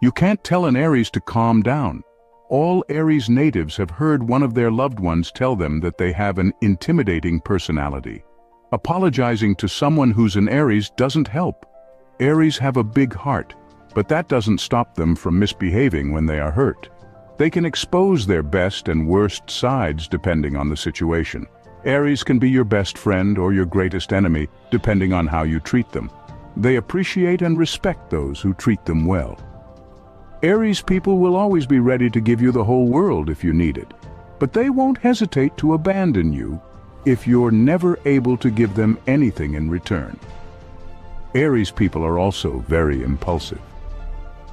You can't tell an Aries to calm down. All Aries natives have heard one of their loved ones tell them that they have an intimidating personality. Apologizing to someone who's an Aries doesn't help. Aries have a big heart, but that doesn't stop them from misbehaving when they are hurt. They can expose their best and worst sides depending on the situation. Aries can be your best friend or your greatest enemy, depending on how you treat them. They appreciate and respect those who treat them well. Aries people will always be ready to give you the whole world if you need it, but they won't hesitate to abandon you if you're never able to give them anything in return. Aries people are also very impulsive.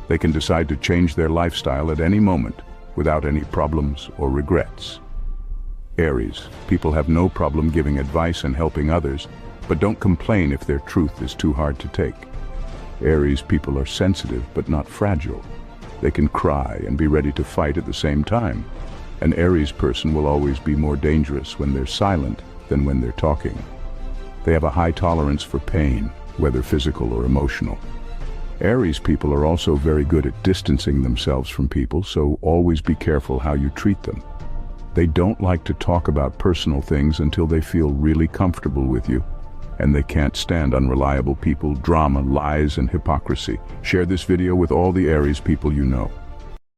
They can decide to change their lifestyle at any moment without any problems or regrets. Aries people have no problem giving advice and helping others, but don't complain if their truth is too hard to take. Aries people are sensitive but not fragile. They can cry and be ready to fight at the same time. An Aries person will always be more dangerous when they're silent than when they're talking. They have a high tolerance for pain, whether physical or emotional. Aries people are also very good at distancing themselves from people, so always be careful how you treat them. They don't like to talk about personal things until they feel really comfortable with you, and they can't stand unreliable people, drama, lies, and hypocrisy. Share this video with all the Aries people you know.